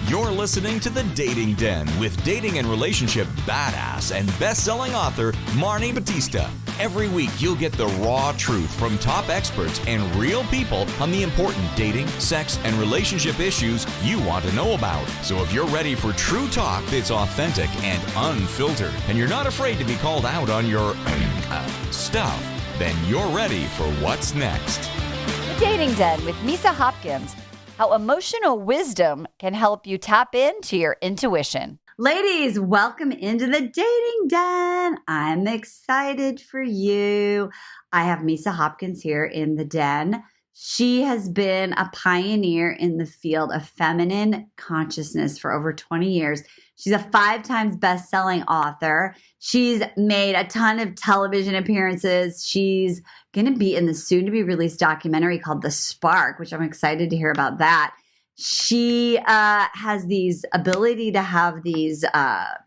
You're listening to The Dating Den with dating and relationship badass and best-selling author Marni Batista. Every week, you'll get the raw truth from top experts and real people on the important dating, sex, and relationship issues you want to know about. So if you're ready for true talk that's authentic and unfiltered, and you're not afraid to be called out on your stuff, then you're ready for what's next. The Dating Den with Misa Hopkins. How emotional wisdom can help you tap into your intuition. Ladies, welcome into the Dating Den. I'm excited for you. I have Misa Hopkins here in the den. She has been a pioneer in the field of feminine consciousness for over 20 years. She's a 5 times best-selling author. She's made a ton of television appearances. She's going to be in the soon-to-be-released documentary called The Spark, which I'm excited to hear about that. She has these ability to have these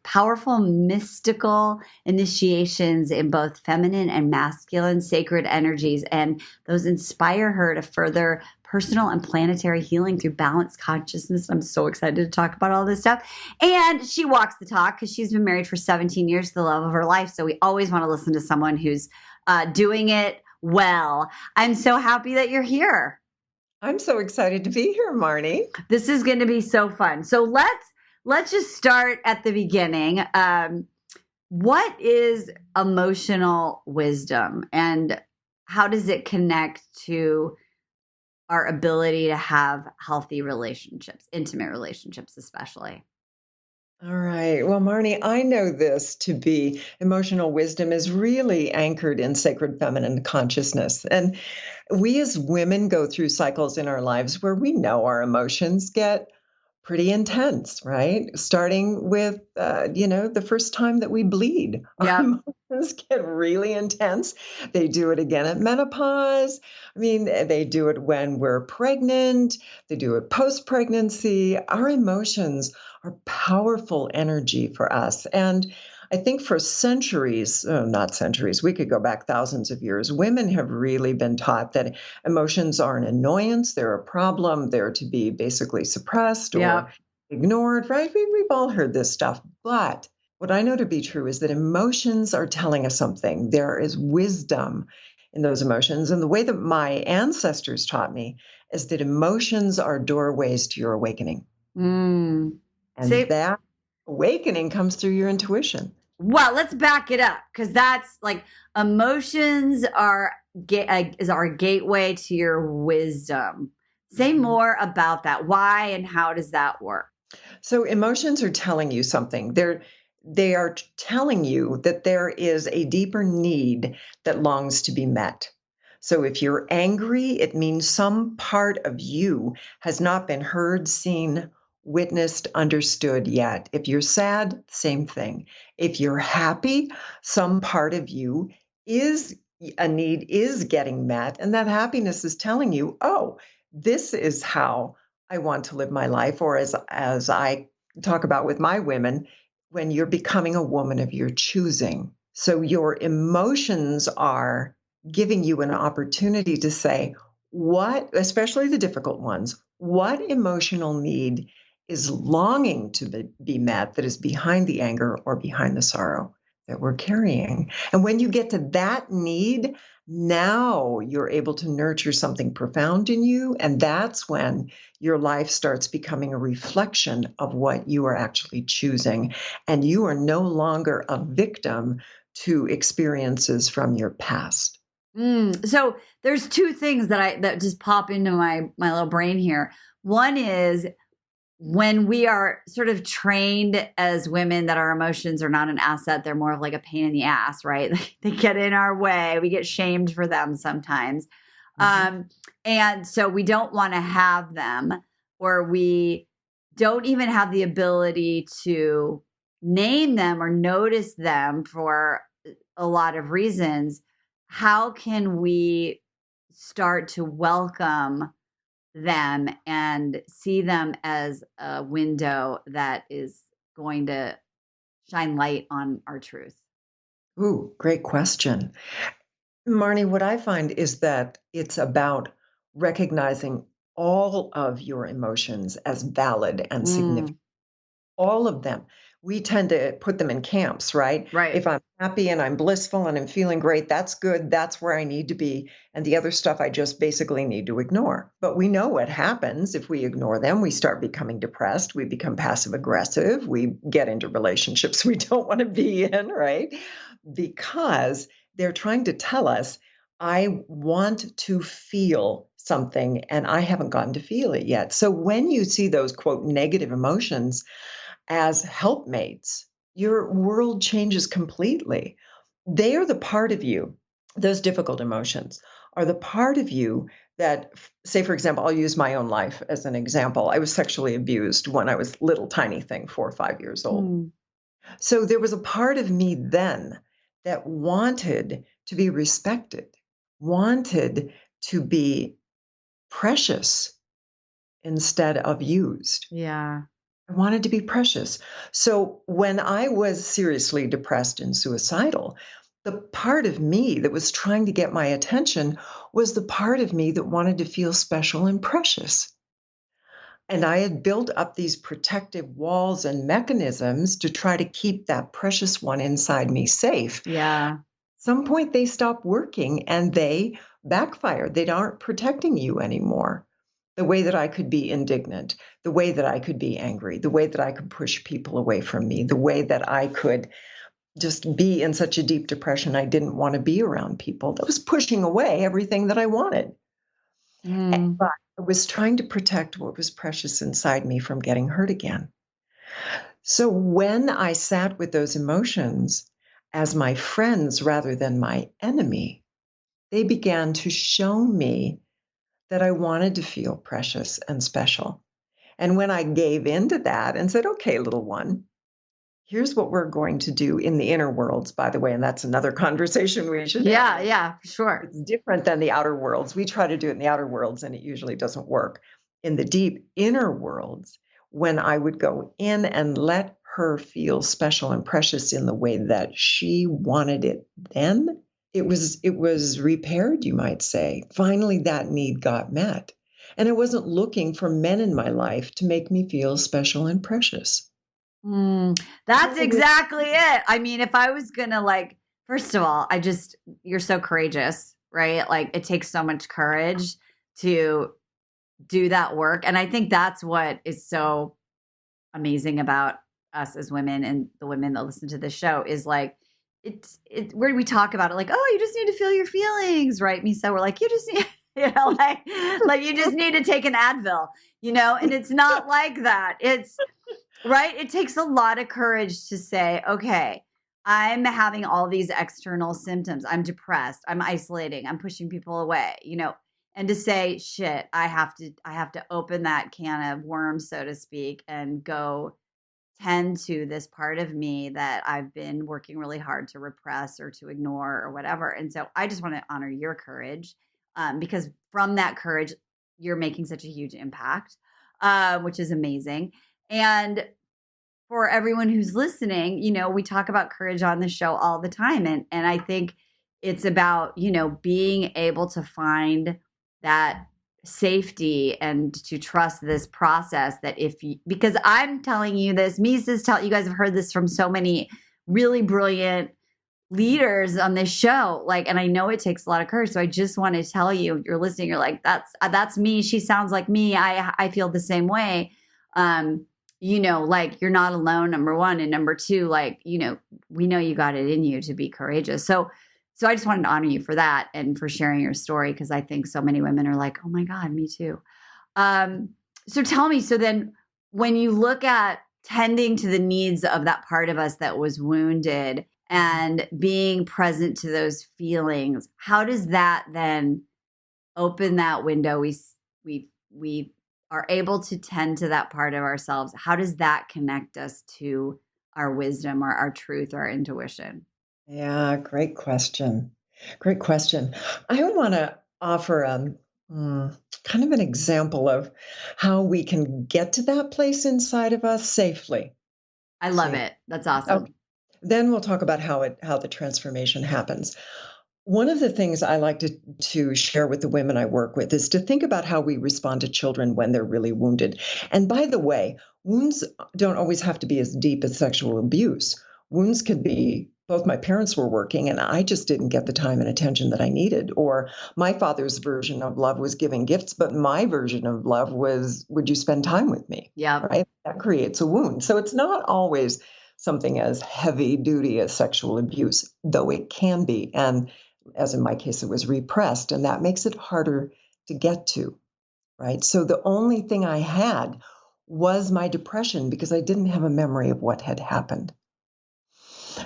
powerful mystical initiations in both feminine and masculine sacred energies, and those inspire her to further personal and planetary healing through balanced consciousness. I'm so excited to talk about all this stuff. And she walks the talk because she's been married for 17 years to the love of her life. So we always want to listen to someone who's doing it well. I'm so happy that you're here. I'm so excited to be here, Marni. This is going to be so fun. So let's just start at the beginning. What is emotional wisdom, and how does it connect to our ability to have healthy relationships, intimate relationships especially? All right. Well, Marni, I know this to be emotional wisdom is really anchored in sacred feminine consciousness. And we as women go through cycles in our lives where we know our emotions get pretty intense, right? Starting with, the first time that we bleed. Yeah. Our emotions get really intense. They do it again at menopause. I mean, they do it when we're pregnant. They do it post-pregnancy. Our emotions are powerful energy for us. And I think for centuries, not centuries, we could go back thousands of years, women have really been taught that emotions are an annoyance, they're a problem, they're to be basically suppressed or ignored, right? We've all heard this stuff. But what I know to be true is that emotions are telling us something. There is wisdom in those emotions. And the way that my ancestors taught me is that emotions are doorways to your awakening. And that awakening comes through your intuition. Well, let's back it up, because that's like emotions is our gateway to your wisdom. Say more about that. Why and how does that work? So emotions are telling you something. They are telling you that there is a deeper need that longs to be met. So if you're angry, it means some part of you has not been heard, seen, witnessed, understood yet. If you're sad, same thing. If you're happy, some part of you a need is getting met, and that happiness is telling you, oh, this is how I want to live my life. Or as I talk about with my women, when you're becoming a woman of your choosing. So your emotions are giving you an opportunity to say, what, especially the difficult ones, what emotional need is longing to be met that is behind the anger or behind the sorrow that we're carrying. And when you get to that need, now you're able to nurture something profound in you. And that's when your life starts becoming a reflection of what you are actually choosing. And you are no longer a victim to experiences from your past. So there's 2 things that just pop into my little brain here. One is when we are sort of trained as women that our emotions are not an asset, they're more of like a pain in the ass, right? They get in our way. We get shamed for them sometimes. And so we don't want to have them, or we don't even have the ability to name them or notice them for a lot of reasons. How can we start to welcome them and see them as a window that is going to shine light on our truth? Ooh, great question. Marni, what I find is that it's about recognizing all of your emotions as valid and significant. Mm, All of them. We tend to put them in camps, right? right. If I'm happy and I'm blissful and I'm feeling great, that's good. That's where I need to be. And the other stuff I just basically need to ignore. But we know what happens if we ignore them. We start becoming depressed. We become passive aggressive. We get into relationships we don't want to be in, right? Because they're trying to tell us, I want to feel something and I haven't gotten to feel it yet. So when you see those quote negative emotions, as helpmates, your world changes completely. They are the part of you, those difficult emotions are the part of you that, say, for example, I'll use my own life as an example. I was sexually abused when I was little tiny thing, 4 or 5 years old. Mm, So there was a part of me then that wanted to be respected, wanted to be precious instead of used. yeah. I wanted to be precious. So when I was seriously depressed and suicidal, the part of me that was trying to get my attention was the part of me that wanted to feel special and precious. And I had built up these protective walls and mechanisms to try to keep that precious one inside me safe. Yeah. Some point they stop working and they backfire. They aren't protecting you anymore. The way that I could be indignant, the way that I could be angry, the way that I could push people away from me, the way that I could just be in such a deep depression I didn't want to be around people. That was pushing away everything that I wanted. Mm, But I was trying to protect what was precious inside me from getting hurt again. So when I sat with those emotions as my friends rather than my enemy, they began to show me that I wanted to feel precious and special. And when I gave into that and said, okay, little one, here's what we're going to do in the inner worlds, by the way, and that's another conversation we should have. yeah. Yeah. For sure. It's different than the outer worlds. We try to do it in the outer worlds and it usually doesn't work. In the deep inner worlds, when I would go in and let her feel special and precious in the way that she wanted it then, it was repaired, you might say. Finally, that need got met. And I wasn't looking for men in my life to make me feel special and precious. That's So exactly it. I mean, if I was gonna first of all, you're so courageous, right? Like it takes so much courage to do that work. And I think that's what is so amazing about us as women and the women that listen to this show is like it's where we talk about it like, oh, you just need to feel your feelings, right? Misa, we're like, you just need like you just need to take an Advil, and it's not like that. It's right. It takes a lot of courage to say, okay, I'm having all these external symptoms. I'm depressed. I'm isolating. I'm pushing people away, and to say, shit, I have to open that can of worms, so to speak, and go tend to this part of me that I've been working really hard to repress or to ignore or whatever. And so I just want to honor your courage, because from that courage, you're making such a huge impact, which is amazing. And for everyone who's listening, we talk about courage on the show all the time. And I think it's about, being able to find that safety and to trust this process that because I'm telling you this, Misa's telling you guys have heard this from so many really brilliant leaders on this show. And I know it takes a lot of courage. So I just want to tell you, if you're listening, you're like, that's me. She sounds like me. I feel the same way. You're not alone, number one. And number two, we know you got it in you to be courageous. So I just wanted to honor you for that and for sharing your story, because I think so many women are like, oh my God, me too. So tell me, so then when you look at tending to the needs of that part of us that was wounded and being present to those feelings, how does that then open that window? We are able to tend to that part of ourselves. How does that connect us to our wisdom or our truth or our intuition? Yeah, great question. Great question. I want to offer kind of an example of how we can get to that place inside of us safely. I love Safe. it. That's awesome. Okay. Then we'll talk about how the transformation happens. One of the things I like to share with the women I work with is to think about how we respond to children when they're really wounded. And by the way, wounds don't always have to be as deep as sexual abuse. Wounds could be both my parents were working and I just didn't get the time and attention that I needed. Or my father's version of love was giving gifts, but my version of love was, would you spend time with me? Yeah. Right? That creates a wound. So it's not always something as heavy duty as sexual abuse, though it can be. And as in my case, it was repressed, and that makes it harder to get to, right? So the only thing I had was my depression because I didn't have a memory of what had happened.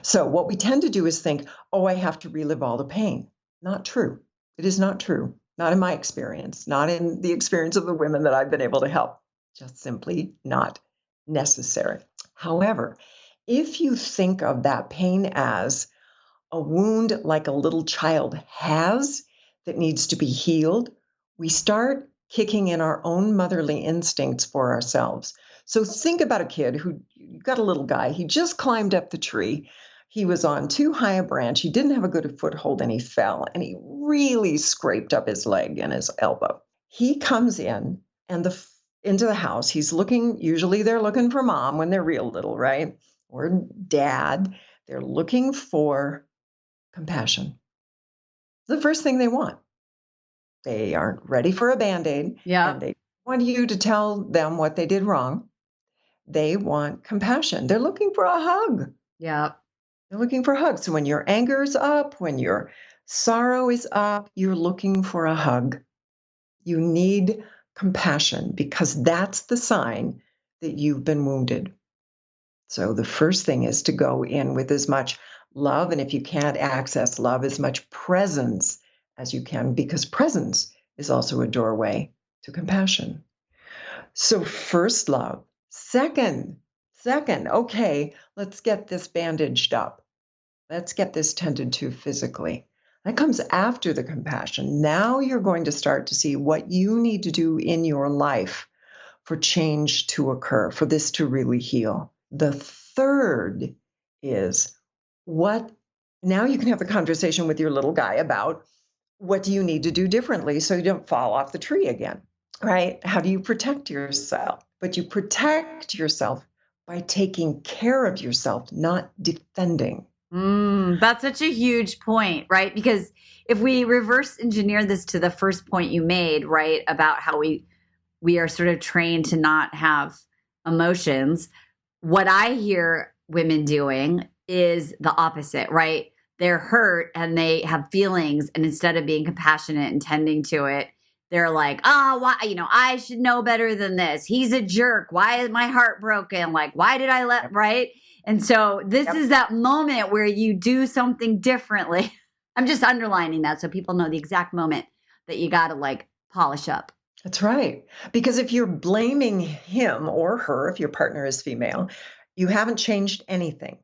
So what we tend to do is think, oh, I have to relive all the pain. Not true. It is not true. Not in my experience, not in the experience of the women that I've been able to help. Just simply not necessary. However, if you think of that pain as a wound like a little child has that needs to be healed, we start kicking in our own motherly instincts for ourselves. So think about a kid who, you got a little guy, he just climbed up the tree. He was on too high a branch. He didn't have a good foothold and he fell and he really scraped up his leg and his elbow. He comes in and into the house. Usually they're looking for mom when they're real little, right? Or dad. They're looking for compassion. The first thing they want. They aren't ready for a Band-Aid. Yeah. And they want you to tell them what they did wrong. They want compassion. They're looking for a hug. Yeah. They're looking for hugs. So when your anger is up, when your sorrow is up, you're looking for a hug. You need compassion because that's the sign that you've been wounded. So the first thing is to go in with as much love, and if you can't access love, as much presence as you can, because presence is also a doorway to compassion. So first, love. Second, okay, let's get this bandaged up. Let's get this tended to physically. That comes after the compassion. Now you're going to start to see what you need to do in your life for change to occur, for this to really heal. The third is now you can have the conversation with your little guy about what do you need to do differently so you don't fall off the tree again, right? How do you protect yourself? But you protect yourself by taking care of yourself, not defending. That's such a huge point, right? Because if we reverse engineer this to the first point you made, right, about how we are sort of trained to not have emotions, what I hear women doing is the opposite, right? They're hurt and they have feelings, and instead of being compassionate and tending to it, they're like, oh, why, I should know better than this. He's a jerk. Why is my heart broken? Like, why did I right? And so this is that moment where you do something differently. I'm just underlining that so people know the exact moment that you got to like polish up. That's right. Because if you're blaming him or her, if your partner is female, you haven't changed anything.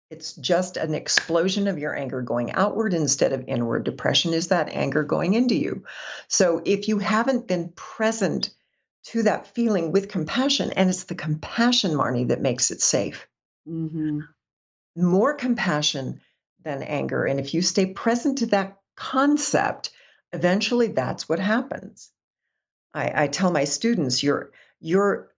It's just an explosion of your anger going outward instead of inward. Depression is that anger going into you. So if you haven't been present to that feeling with compassion, and it's the compassion, Marni, that makes it safe. Mm-hmm. More compassion than anger. And if you stay present to that concept, eventually that's what happens. I tell my students, your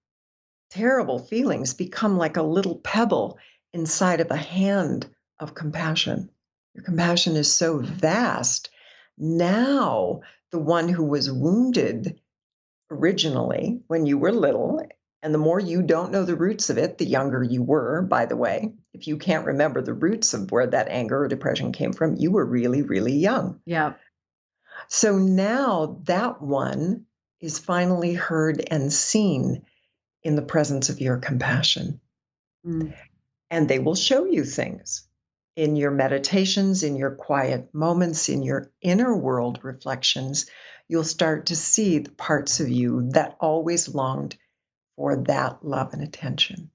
terrible feelings become like a little pebble inside of a hand of compassion. Your compassion is so vast. Now, the one who was wounded originally when you were little, and the more you don't know the roots of it, the younger you were, by the way. If you can't remember the roots of where that anger or depression came from, you were really, really young. Yeah. So now that one is finally heard and seen in the presence of your compassion. Mm. And they will show you things in your meditations, in your quiet moments, in your inner world reflections. You'll start to see the parts of you that always longed for that love and attention.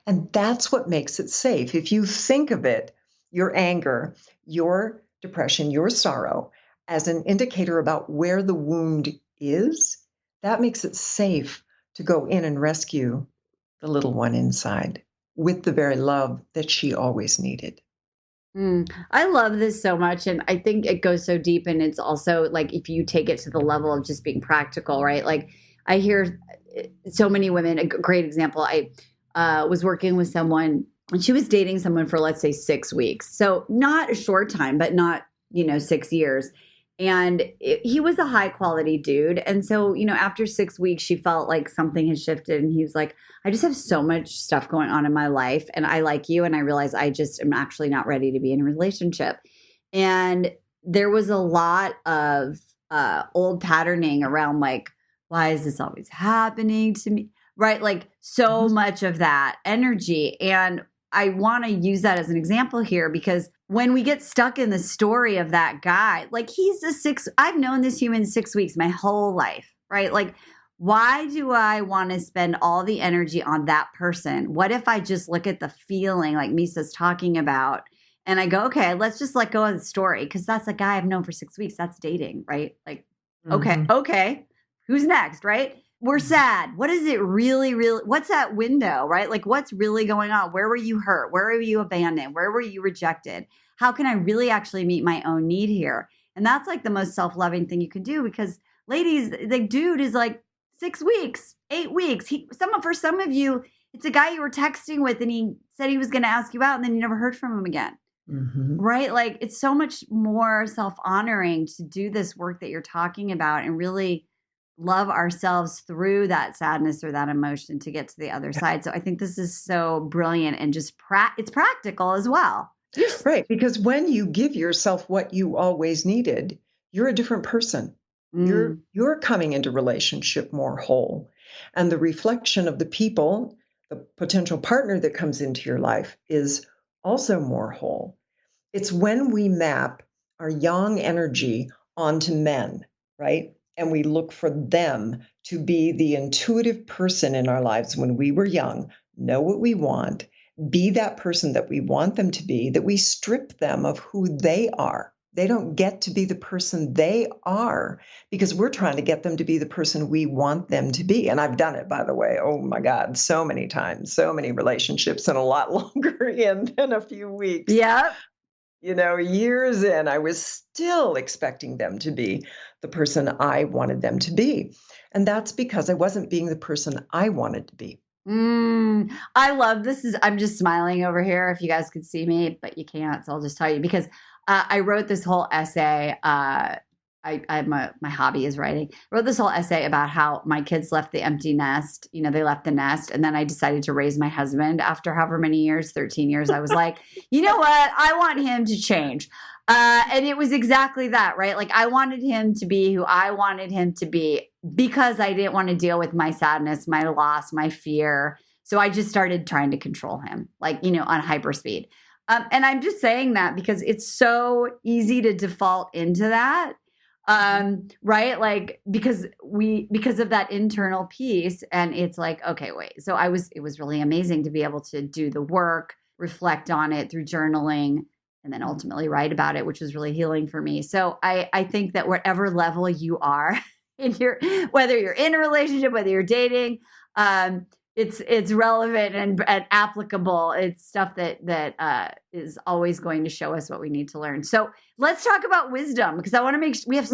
And that's what makes it safe. If you think of it, your anger, your depression, your sorrow, as an indicator about where the wound is, that makes it safe to go in and rescue the little one inside with the very love that she always needed. I love this so much. And I think it goes so deep. And it's also like if you take it to the level of just being practical, right? Like I hear so many women, a great example. I was working with someone and she was dating someone for, let's say, 6 weeks. So not a short time, but not, 6 years. And he was a high quality dude. And so, after 6 weeks, she felt like something had shifted. And he was like, I just have so much stuff going on in my life. And I like you. And I realize I just am actually not ready to be in a relationship. And there was a lot of old patterning around like, why is this always happening to me? Right? Like so much of that energy. And I want to use that as an example here because when we get stuck in the story of that guy, like I've known this human 6 weeks my whole life, right? Like, why do I want to spend all the energy on that person? What if I just look at the feeling like Misa's talking about and I go, okay, let's just let go of the story because that's a guy I've known for 6 weeks. That's dating, right? Like, okay, who's next, right? We're sad. What is it really, what's that window, right? Like what's really going on? Where were you hurt? Where were you abandoned? Where were you rejected? How can I really actually meet my own need here? And that's like the most self-loving thing you can do because ladies, the dude is like 6 weeks, 8 weeks. For some of you, it's a guy you were texting with and he said he was going to ask you out and then you never heard from him again. Right? Like it's so much more self-honoring to do this work that you're talking about and really love ourselves through that sadness or that emotion to get to the other side. So I think this is so brilliant and just it's practical as well. Right. Because when you give yourself what you always needed, you're a different person. You're coming into relationship more whole. And the reflection of the people, the potential partner that comes into your life is also more whole. It's when we map our yang energy onto men, right? And we look for them to be the intuitive person in our lives when we were young, know what we want, be that person that we want them to be, that we strip them of who they are. They don't get to be the person they are because we're trying to get them to be the person we want them to be. And I've done it, by the way. Oh my God, so many times, so many relationships and a lot longer in than a few weeks. Yeah. Years in, I was still expecting them to be the person I wanted them to be. And that's because I wasn't being the person I wanted to be. I love this. I'm just smiling over here if you guys could see me, but you can't. So I'll just tell you because I wrote this whole essay. My hobby is writing. I wrote this whole essay about how my kids left the empty nest. They left the nest. And then I decided to raise my husband after however many years, 13 years. I was like, you know what? I want him to change. And it was exactly that, right? Like I wanted him to be who I wanted him to be because I didn't want to deal with my sadness, my loss, my fear. So I just started trying to control him, like, on hyperspeed. And I'm just saying that because it's so easy to default into that. Right? Like, because of that internal piece and it's like, okay, wait. So it was really amazing to be able to do the work, reflect on it through journaling and then ultimately write about it, which was really healing for me. So I think that whatever level you are whether you're in a relationship, whether you're dating, it's relevant and applicable. It's stuff that is always going to show us what we need to learn. So let's talk about wisdom because I want to make sure we have.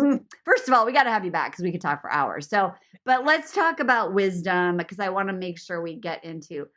First of all, we got to have you back because we could talk for hours. But let's talk about wisdom because I want to make sure we get into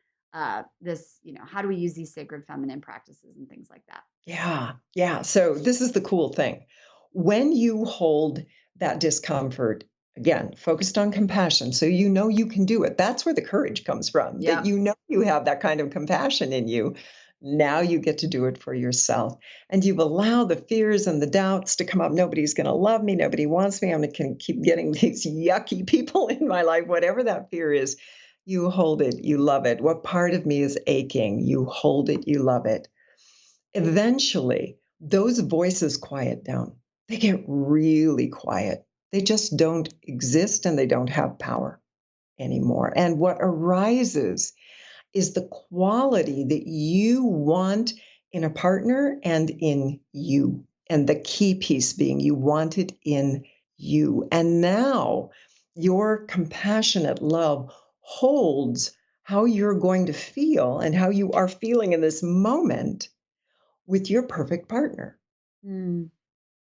this. How do we use these sacred feminine practices and things like that? Yeah. So this is the cool thing. When you hold that discomfort, again, focused on compassion. So you can do it. That's where the courage comes from. Yeah. That you have that kind of compassion in you. Now you get to do it for yourself. And you allow the fears and the doubts to come up. Nobody's going to love me. Nobody wants me. I'm going to keep getting these yucky people in my life. Whatever that fear is, you hold it. You love it. What part of me is aching? You hold it. You love it. Eventually, those voices quiet down. They get really quiet. They just don't exist and they don't have power anymore. And what arises is the quality that you want in a partner and in you. And the key piece being you want it in you. And now your compassionate love holds how you're going to feel and how you are feeling in this moment with your perfect partner. Mm.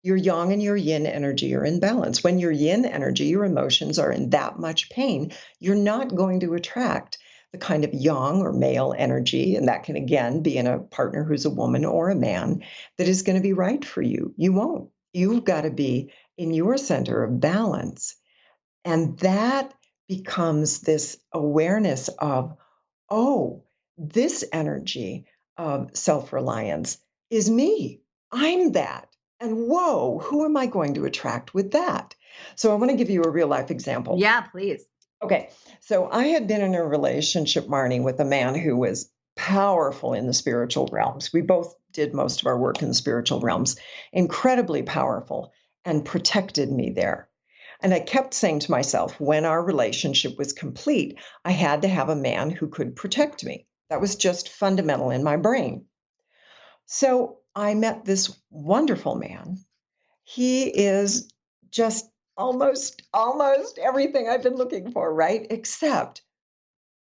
Your yang and your yin energy are in balance. When your yin energy, your emotions are in that much pain, you're not going to attract the kind of yang or male energy, and that can again be in a partner who's a woman or a man, that is going to be right for you. You won't. You've got to be in your center of balance. And that becomes this awareness of, oh, this energy of self-reliance is me. I'm that. And whoa, who am I going to attract with that? So I want to give you a real life example. Yeah, please. Okay. So I had been in a relationship, Marni, with a man who was powerful in the spiritual realms. We both did most of our work in the spiritual realms, incredibly powerful, and protected me there. And I kept saying to myself, when our relationship was complete, I had to have a man who could protect me. That was just fundamental in my brain. So I met this wonderful man. He is just almost everything I've been looking for, right? Except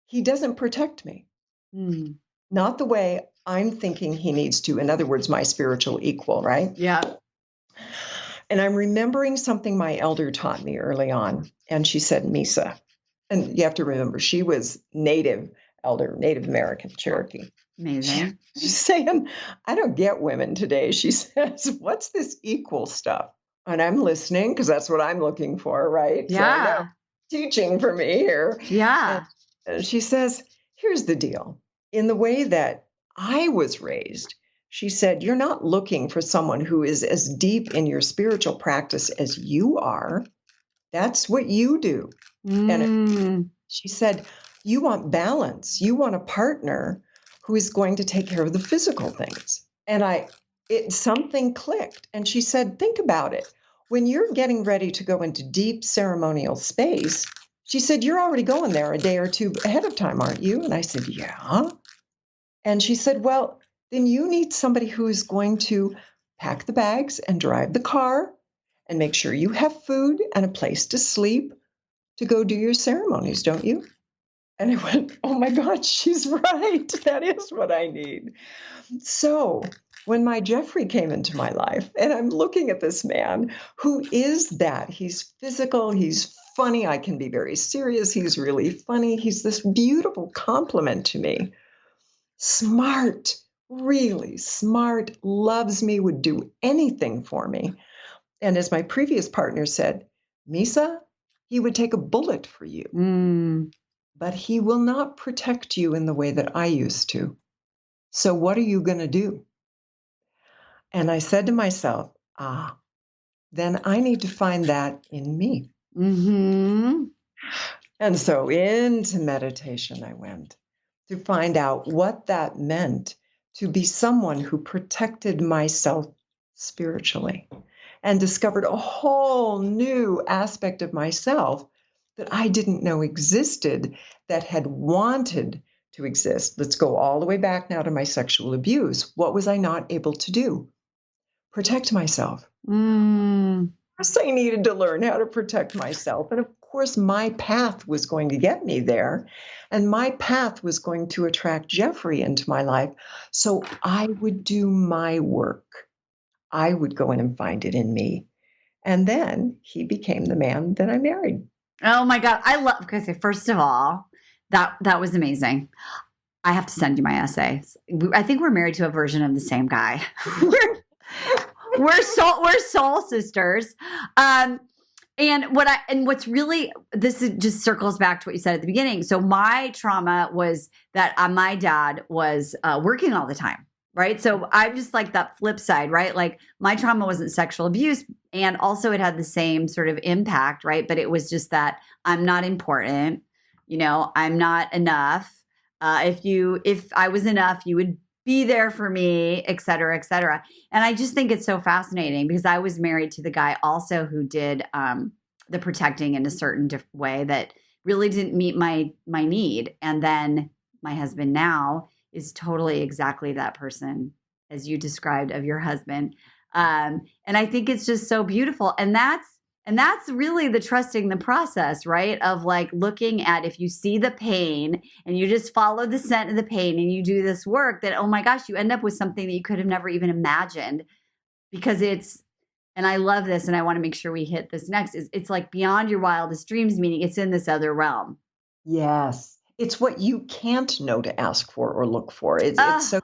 he doesn't protect me. Mm. Not the way I'm thinking he needs to. In other words, my spiritual equal, right? Yeah. And I'm remembering something my elder taught me early on. And she said, Misa, and you have to remember, she was Native American, Cherokee. Amazing. She's saying, I don't get women today. She says, what's this equal stuff? And I'm listening because that's what I'm looking for, right? So I know Yeah. teaching for me here. Yeah. And she says, here's the deal. In the way that I was raised, she said, you're not looking for someone who is as deep in your spiritual practice as you are. That's what you do. And she said, you want balance. You want a partner who is going to take care of the physical things. And something clicked. And she said, think about it. When you're getting ready to go into deep ceremonial space, she said, you're already going there a day or two ahead of time, aren't you? And I said, yeah. And she said, well, then you need somebody who is going to pack the bags and drive the car and make sure you have food and a place to sleep to go do your ceremonies, don't you? And I went, oh my God, she's right. That is what I need. So when my Jeffrey came into my life, and I'm looking at this man who is that, he's physical, he's funny, I can be very serious, he's really funny, he's this beautiful compliment to me. Smart, really smart, loves me, would do anything for me. And as my previous partner said, Misa, he would take a bullet for you. But he will not protect you in the way that I used to. So what are you going to do? And I said to myself, then I need to find that in me. Mm-hmm. And so into meditation I went to find out what that meant to be someone who protected myself spiritually and discovered a whole new aspect of myself that I didn't know existed, that had wanted to exist. Let's go all the way back now to my sexual abuse. What was I not able to do? Protect myself. Of course, I needed to learn how to protect myself. And of course, my path was going to get me there. And my path was going to attract Jeffrey into my life. So I would do my work. I would go in and find it in me. And then he became the man that I married. Oh my God. Okay, first of all, that was amazing. I have to send you my essay. I think we're married to a version of the same guy. we're soul sisters. And what's really, just circles back to what you said at the beginning. So my trauma was that my dad was working all the time. Right. So I'm just like that flip side, right? Like my trauma wasn't sexual abuse. And also it had the same sort of impact, right? But it was just that I'm not important. I'm not enough. If I was enough, you would be there for me, et cetera, et cetera. And I just think it's so fascinating because I was married to the guy also who did the protecting in a certain way that really didn't meet my need. And then my husband now is totally exactly that person as you described of your husband. And I think it's just so beautiful. And And that's really the trusting the process, right? Of like looking at if you see the pain and you just follow the scent of the pain and you do this work, that, oh my gosh, you end up with something that you could have never even imagined because and I love this and I want to make sure we hit this next, is it's like beyond your wildest dreams, meaning it's in this other realm. Yes. It's what you can't know to ask for or look for. It's Ah, so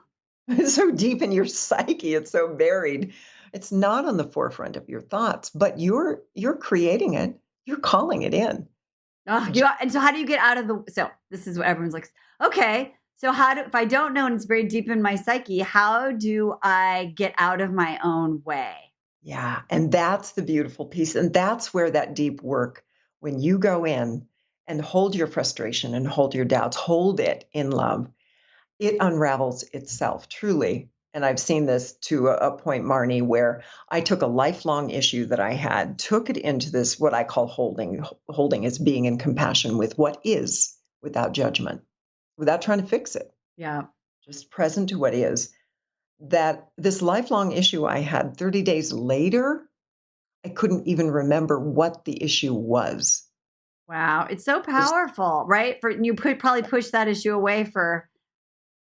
it's so deep in your psyche. It's so buried. It's not on the forefront of your thoughts, but you're creating it. You're calling it in. and so how do you get out of so this is what everyone's like, okay, so if I don't know and it's very deep in my psyche, how do I get out of my own way? Yeah, and that's the beautiful piece. And that's where that deep work, when you go in and hold your frustration and hold your doubts, hold it in love, it unravels itself truly. And I've seen this to a point, Marni, where I took a lifelong issue that I had, took it into this, what I call holding. Holding is being in compassion with what is without judgment, without trying to fix it, Yeah. just present to what is. That this lifelong issue I had 30 days later, I couldn't even remember what the issue was. Wow. It's so Just, powerful, right? You probably push that issue away for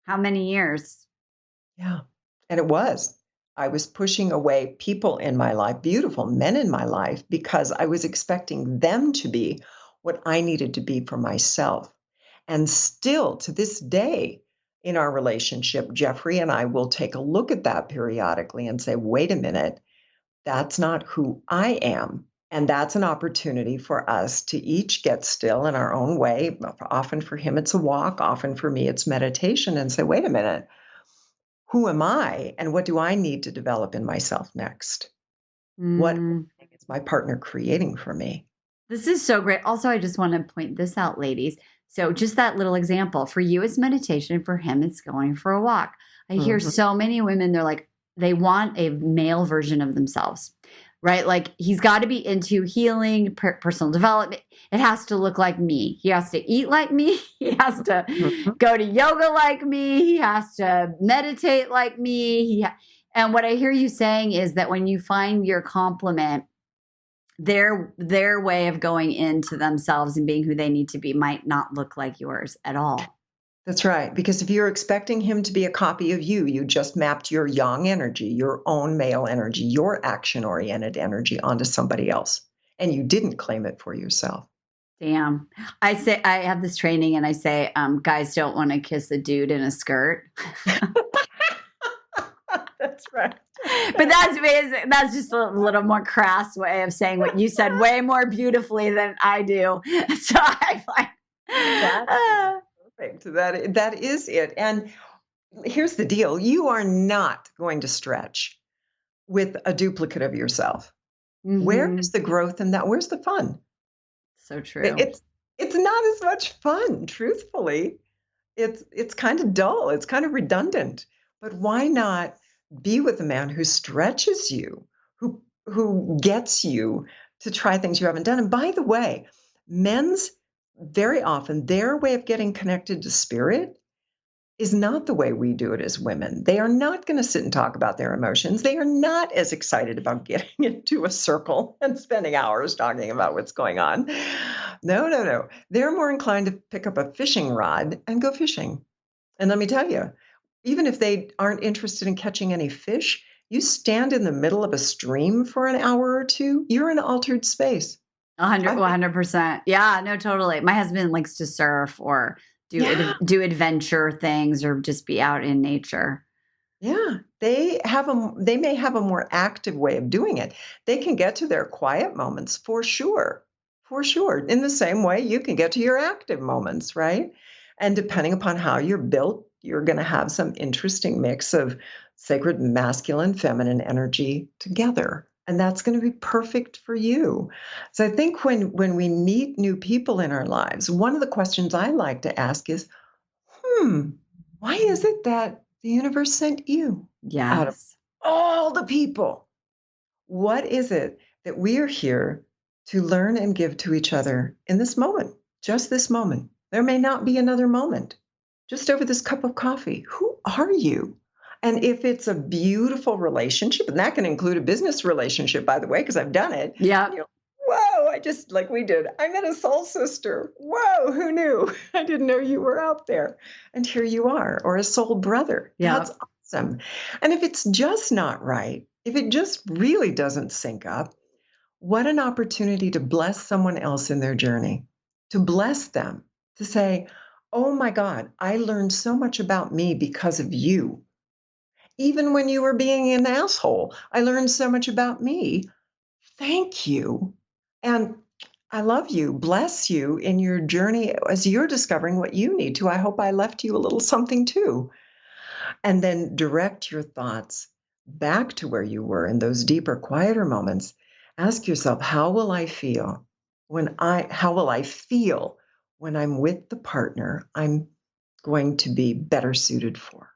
how many years? yeah. And it was. I was pushing away people in my life, beautiful men in my life, because I was expecting them to be what I needed to be for myself. And still to this day in our relationship, Jeffrey and I will take a look at that periodically and say, wait a minute, that's not who I am. And that's an opportunity for us to each get still in our own way. Often for him, it's a walk. Often for me, it's meditation, and say, wait a minute, who am I? And what do I need to develop in myself next? What Mm, is my partner creating for me? this is so great. Also, I just want to point this out, ladies. So, just that little example for you, it's meditation. For him, it's going for a walk. I hear Mhm. so many women, they're like, they want a male version of themselves, right? Like, he's got to be into healing, personal development. It has to look like me. He has to eat like me. He has to Mhm. go to yoga like me. He has to meditate like me. And what I hear you saying is that when you find your complement, their way of going into themselves and being who they need to be might not look like yours at all. That's right. Because if you're expecting him to be a copy of you, you just mapped your yang energy, your own male energy, your action oriented energy onto somebody else. And you didn't claim it for yourself. Damn. I have this training and I say, guys don't want to kiss a dude in a skirt. That's right. But that's just a little more crass way of saying what you said way more beautifully than I do. So I find That's perfect. That is it. And here's the deal. You are not going to stretch with a duplicate of yourself. Where is the growth in that? Where's the fun? So true. It's not as much fun, truthfully. It's kind of dull. It's kind of redundant. But why not be with a man who stretches you, who gets you to try things you haven't done? And by the way, men's very often their way of getting connected to spirit is not the way we do it as women. They are not going to sit and talk about their emotions. They are not as excited about getting into a circle and spending hours talking about what's going on. No, no, no. They're more inclined to pick up a fishing rod and go fishing. And let me tell you, even if they aren't interested in catching any fish, you stand in the middle of a stream for an hour or two, you're in altered space. 100%. Yeah, no, totally. My husband likes to surf or Yeah. do adventure things or just be out in nature. Yeah, they may have a more active way of doing it. They can get to their quiet moments for sure. For sure. In the same way you can get to your active moments, right? And depending upon how you're built, you're going to have some interesting mix of sacred masculine, feminine energy together. And that's going to be perfect for you. So I think when we meet new people in our lives, one of the questions I like to ask is, why is it that the universe sent you out of Yes. all the people? What is it that we are here to learn and give to each other in this moment, just this moment? There may not be another moment, just over this cup of coffee. Who are you? And if it's a beautiful relationship, and that can include a business relationship, by the way, because I've done it, Yeah. you know, I just, like we did, I met a soul sister. Whoa, who knew? I didn't know you were out there. And here you are, or a soul brother. Yeah. That's awesome. And if it's just not right, if it just really doesn't sync up, what an opportunity to bless someone else in their journey, to bless them, to say, oh my God, I learned so much about me because of you. Even when you were being an asshole, I learned so much about me. Thank you. And I love you. Bless you in your journey as you're discovering what you need to. I hope I left you a little something too. And then direct your thoughts back to where you were in those deeper, quieter moments. Ask yourself, how will I feel how will I feel when I'm with the partner I'm going to be better suited for?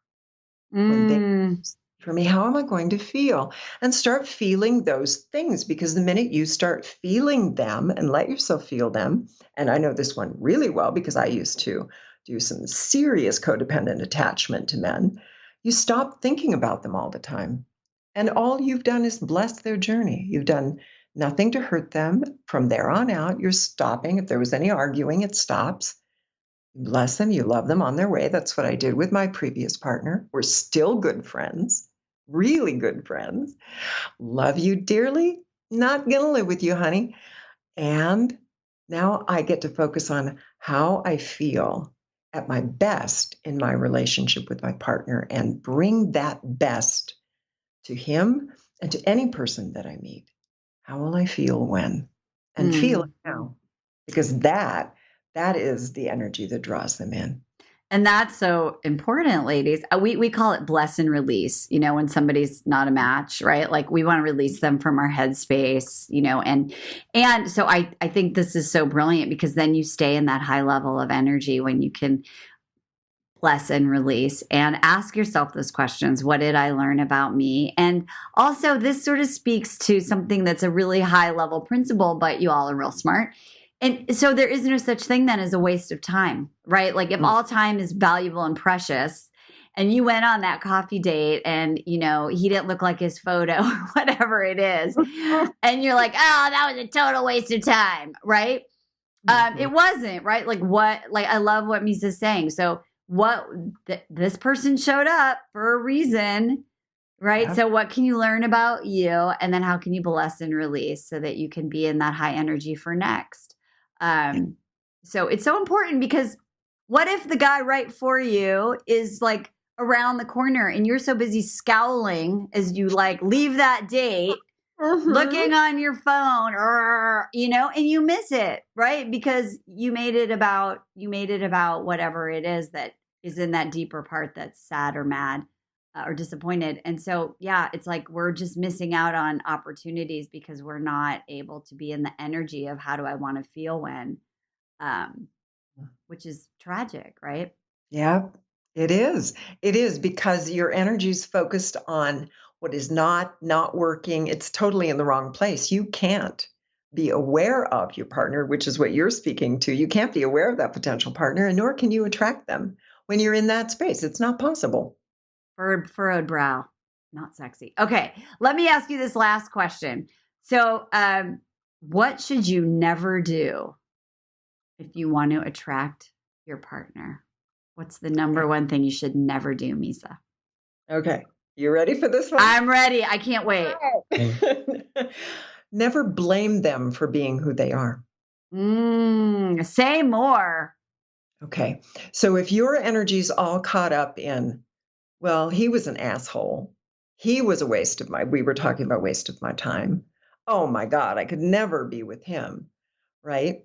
When they for me, how am I going to feel? And start feeling those things, because the minute you start feeling them and let yourself feel them, and I know this one really well because I used to do some serious codependent attachment to men, you stop thinking about them all the time. And all you've done is bless their journey. You've done nothing to hurt them. From there on out, you're stopping. If there was any arguing, it stops. You bless them, you love them on their way. That's what I did with my previous partner. We're still good friends, really good friends. Love you dearly. Not going to live with you, honey. And now I get to focus on how I feel at my best in my relationship with my partner and bring that best to him and to any person that I meet. How will I feel when? And feel it now. Because that is the energy that draws them in. And that's so important, ladies. We call it bless and release, when somebody's not a match, right? Like we want to release them from our headspace, and so I think this is so brilliant, because then you stay in that high level of energy when you can bless and release and ask yourself those questions. What did I learn about me? And also, this sort of speaks to something that's a really high level principle, but you all are real smart. And so there is no such thing then as a waste of time, right? Like if all time is valuable and precious, and you went on that coffee date and, he didn't look like his photo or whatever it is, and you're like, oh, that was a total waste of time, right? It wasn't, right? I love what Misa's saying. So this person showed up for a reason, right? Yeah. So what can you learn about you? And then how can you bless and release so that you can be in that high energy for next? So it's so important, because what if the guy right for you is like around the corner and you're so busy scowling as you leave that date, looking on your phone, and you miss it, right? Because you made it about whatever it is that is in that deeper part that's sad or mad or disappointed. And so, yeah, it's like we're just missing out on opportunities because we're not able to be in the energy of how do I want to feel when, which is tragic, right? Yeah, it is. It is, because your energy is focused on what is not working. It's totally in the wrong place. You can't be aware of your partner, which is what you're speaking to. You can't be aware of that potential partner, and nor can you attract them when you're in that space. It's not possible. Furrowed brow, not sexy. Okay, let me ask you this last question. So, what should you never do if you want to attract your partner? What's the number one thing you should never do, Misa? Okay, you ready for this one? I'm ready. I can't wait. Never blame them for being who they are. Say more. Okay, so if your energy's all caught up in, well, he was an asshole. He was a waste of we were talking about waste of my time. Oh my God, I could never be with him, right?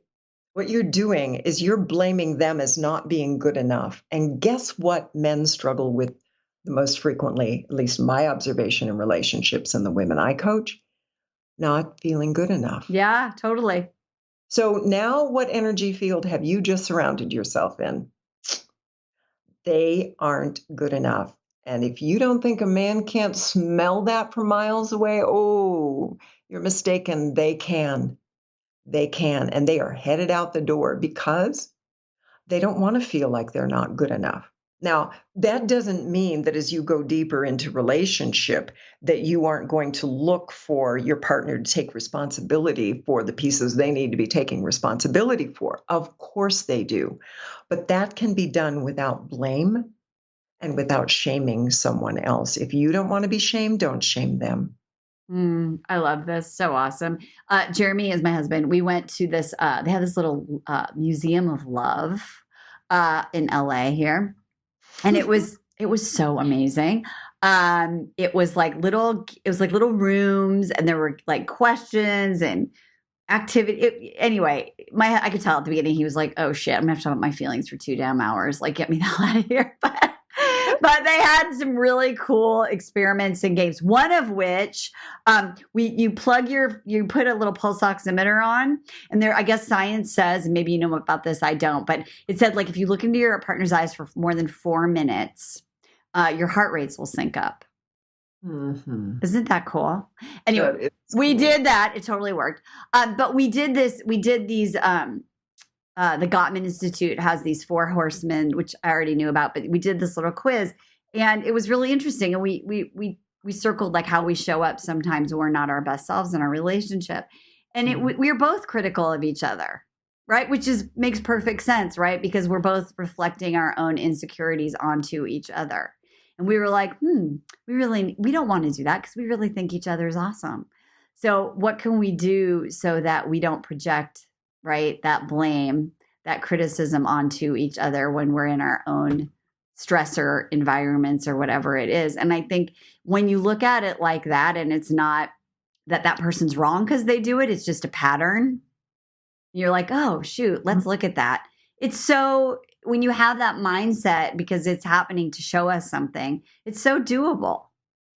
What you're doing is you're blaming them as not being good enough. And guess what men struggle with the most frequently, at least my observation in relationships and the women I coach? Not feeling good enough. Yeah, totally. So now what energy field have you just surrounded yourself in? They aren't good enough. And if you don't think a man can't smell that from miles away, oh, you're mistaken. They can. They can. And they are headed out the door because they don't want to feel like they're not good enough. Now, that doesn't mean that as you go deeper into relationship, that you aren't going to look for your partner to take responsibility for the pieces they need to be taking responsibility for. Of course they do. But that can be done without blame and without shaming someone else. If you don't want to be shamed, don't shame them. I love this. So awesome. Jeremy is my husband. We went to this, they have this little museum of love in LA here. And it was so amazing. It was like little rooms, and there were like questions and activity. Anyway, I could tell at the beginning he was like, "Oh shit, I'm gonna have to talk about my feelings for 2 damn hours. Like, get me the hell out of here." But they had some really cool experiments and games. One of which, you put a little pulse oximeter on, and there, I guess science says, and maybe you know about this, I don't, but it said like if you look into your partner's eyes for more than 4 minutes, your heart rates will sync up. Mm-hmm. Isn't that cool? Anyway, we cool. did that. It totally worked. But we did these. The Gottman Institute has these 4 horsemen, which I already knew about, but we did this little quiz, and it was really interesting. And we circled like how we show up sometimes when we're not our best selves in our relationship, and we were both critical of each other, right? Which makes perfect sense, right? Because we're both reflecting our own insecurities onto each other. And we were like, we don't want to do that because we really think each other is awesome. So what can we do so that we don't project, right, that blame, that criticism onto each other when we're in our own stressor environments or whatever it is? And I think when you look at it like that, and it's not that person's wrong because they do it, it's just a pattern. You're like, oh, shoot, let's look at that. It's so, when you have that mindset, because it's happening to show us something, it's so doable.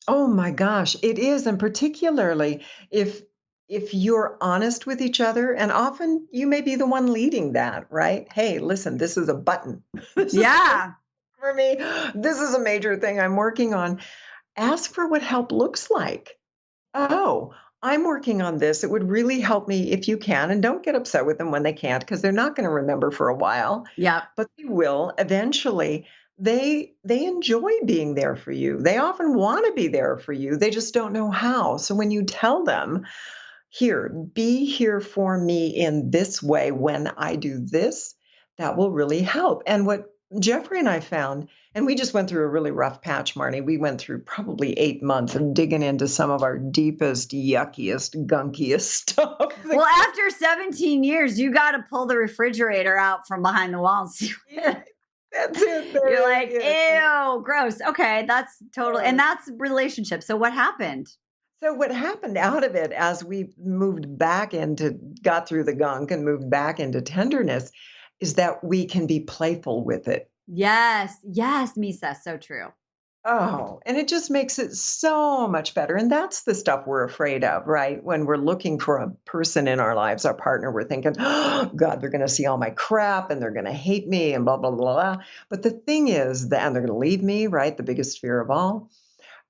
Oh my gosh, it is. And particularly if you're honest with each other, and often you may be the one leading that, right? Hey, listen, this is a button. For me, this is a major thing I'm working on. Ask for what help looks like. Oh, I'm working on this. It would really help me if you can. And don't get upset with them when they can't, because they're not going to remember for a while. Yeah. But they will eventually. They enjoy being there for you. They often want to be there for you. They just don't know how. So when you tell them, here, be here for me in this way when I do this, that will really help. And what Jeffrey and I found, and we just went through a really rough patch, Marni. We went through probably 8 months of digging into some of our deepest, yuckiest, gunkiest stuff. Well, after 17 years, you got to pull the refrigerator out from behind the wall and see. That's it. You're like, ew, gross. Okay, that's totally, and that's relationship. So what happened? So what happened out of it as we got through the gunk and moved back into tenderness is that we can be playful with it. Yes, Misa, so true. Oh, and it just makes it so much better. And that's the stuff we're afraid of, right? When we're looking for a person in our lives, our partner, we're thinking, oh, God, they're going to see all my crap and they're going to hate me and blah, blah, blah, blah. But the thing is, and they're going to leave me, right? The biggest fear of all.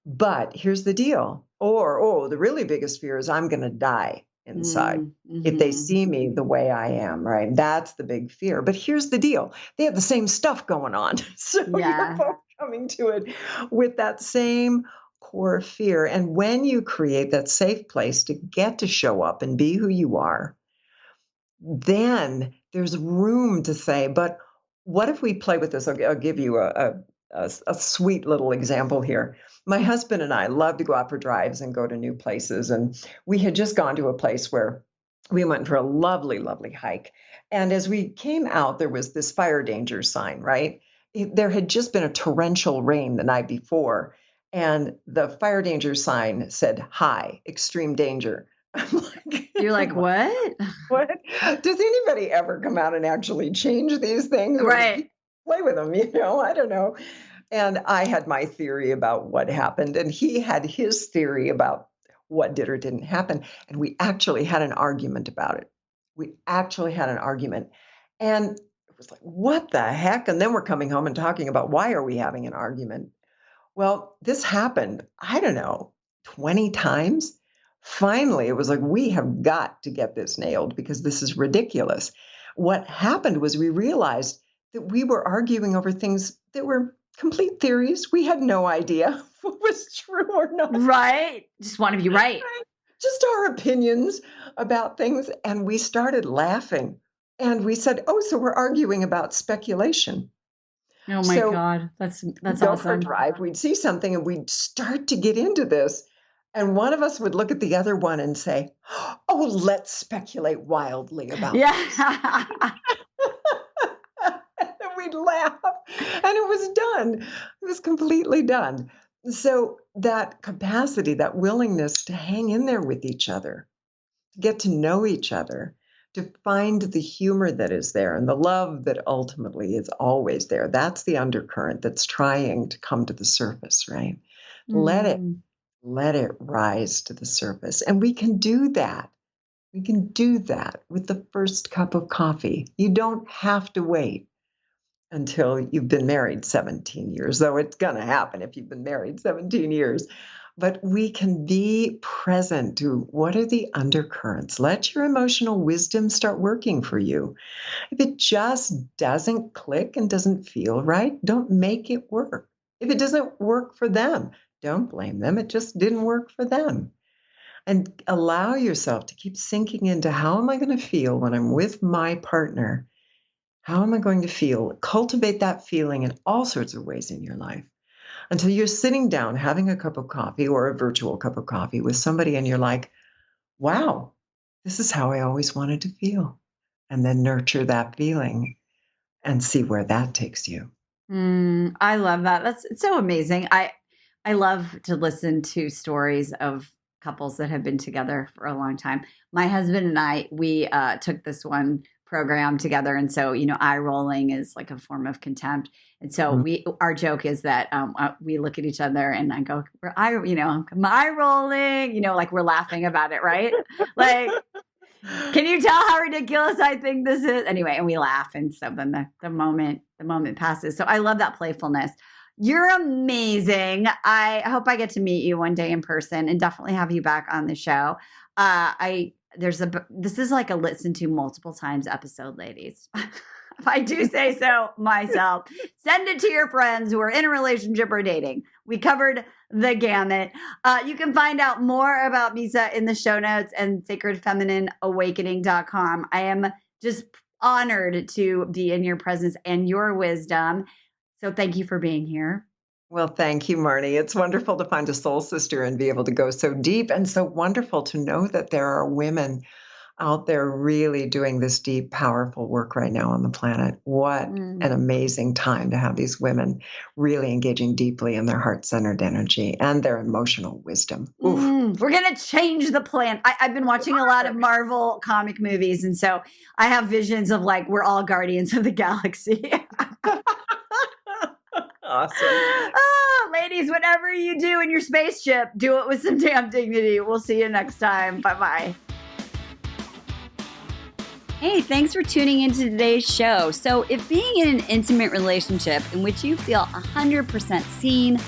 But here's the deal. The really biggest fear is I'm going to die inside if they see me the way I am, right? That's the big fear. But here's the deal. They have the same stuff going on. So you're both coming to it with that same core fear. And when you create that safe place to get to show up and be who you are, then there's room to say, but what if we play with this? I'll give you a sweet little example here. My husband and I love to go out for drives and go to new places. And we had just gone to a place where we went for a lovely, lovely hike. And as we came out, there was this fire danger sign, right? There had just been a torrential rain the night before. And the fire danger sign said, high, extreme danger. I'm like, you're like, what? What? Does anybody ever come out and actually change these things? Right. Play with them, I don't know. And I had my theory about what happened, and he had his theory about what did or didn't happen. And we actually had an argument about it. And it was like, what the heck? And then we're coming home and talking about why are we having an argument? Well, this happened, I don't know, 20 times. Finally, it was like, we have got to get this nailed because this is ridiculous. What happened was we realized that we were arguing over things that were complete theories. We had no idea what was true or not. Right. Just want to be right. Just our opinions about things. And we started laughing. And we said, oh, so we're arguing about speculation. Oh my God. That's go for a awesome. drive. We'd see something and we'd start to get into this. And one of us would look at the other one and say, oh, let's speculate wildly about this. Yeah. And we'd laugh. And it was done. It was completely done. So that capacity, that willingness to hang in there with each other, to get to know each other, to find the humor that is there and the love that ultimately is always there. That's the undercurrent that's trying to come to the surface, right? Let it rise to the surface. And we can do that. We can do that with the first cup of coffee. You don't have to wait until you've been married 17 years, though it's going to happen if you've been married 17 years. But we can be present to what are the undercurrents. Let your emotional wisdom start working for you. If it just doesn't click and doesn't feel right, don't make it work. If it doesn't work for them, don't blame them. It just didn't work for them. And allow yourself to keep sinking into how am I going to feel when I'm with my partner? How am I going to feel? Cultivate that feeling in all sorts of ways in your life until you're sitting down having a cup of coffee or a virtual cup of coffee with somebody and you're like, wow, this is how I always wanted to feel. And then nurture that feeling and see where that takes you. I love that. It's so amazing. I love to listen to stories of couples that have been together for a long time. My husband and I, we took this one program together. And so, eye rolling is like a form of contempt. And so our joke is that we look at each other and I go, I'm eye rolling, like we're laughing about it, right? Like, can you tell how ridiculous I think this is? Anyway, and we laugh. And so then the moment passes. So I love that playfulness. You're amazing. I hope I get to meet you one day in person and definitely have you back on the show. This is like a listen to multiple times episode, ladies. If I do say so myself, send it to your friends who are in a relationship or dating. We covered the gamut. You can find out more about Misa in the show notes and sacredfemininawakening.com. I am just honored to be in your presence and your wisdom. So thank you for being here. Well, thank you, Marni. It's wonderful to find a soul sister and be able to go so deep, and so wonderful to know that there are women out there really doing this deep, powerful work right now on the planet. What an amazing time to have these women really engaging deeply in their heart-centered energy and their emotional wisdom. We're going to change the planet. I've been watching a lot of Marvel comic movies, and so I have visions of like we're all guardians of the galaxy. Awesome. Oh, ladies, whatever you do in your spaceship, do it with some damn dignity. We'll see you next time. Bye-bye. Hey, thanks for tuning into today's show. So if being in an intimate relationship in which you feel 100% seen,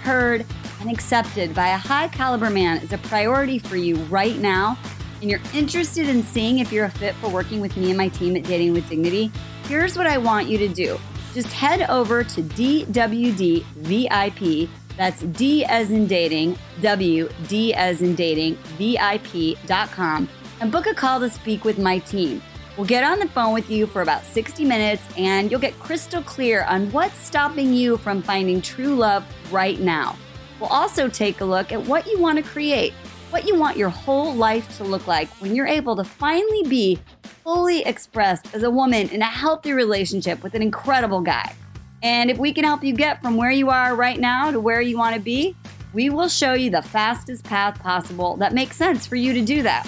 heard, and accepted by a high caliber man is a priority for you right now, and you're interested in seeing if you're a fit for working with me and my team at Dating with Dignity, here's what I want you to do. Just head over to DWD VIP, that's D as in dating, W, D as in dating, VIP.com, and book a call to speak with my team. We'll get on the phone with you for about 60 minutes and you'll get crystal clear on what's stopping you from finding true love right now. We'll also take a look at what you want to create, what you want your whole life to look like when you're able to finally be fully expressed as a woman in a healthy relationship with an incredible guy. And if we can help you get from where you are right now to where you want to be, we will show you the fastest path possible that makes sense for you to do that.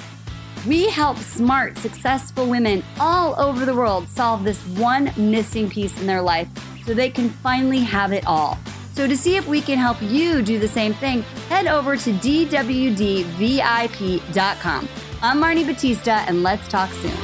We help smart, successful women all over the world solve this one missing piece in their life so they can finally have it all. So to see if we can help you do the same thing, head over to DWDVIP.com. I'm Marni Batista, and let's talk soon.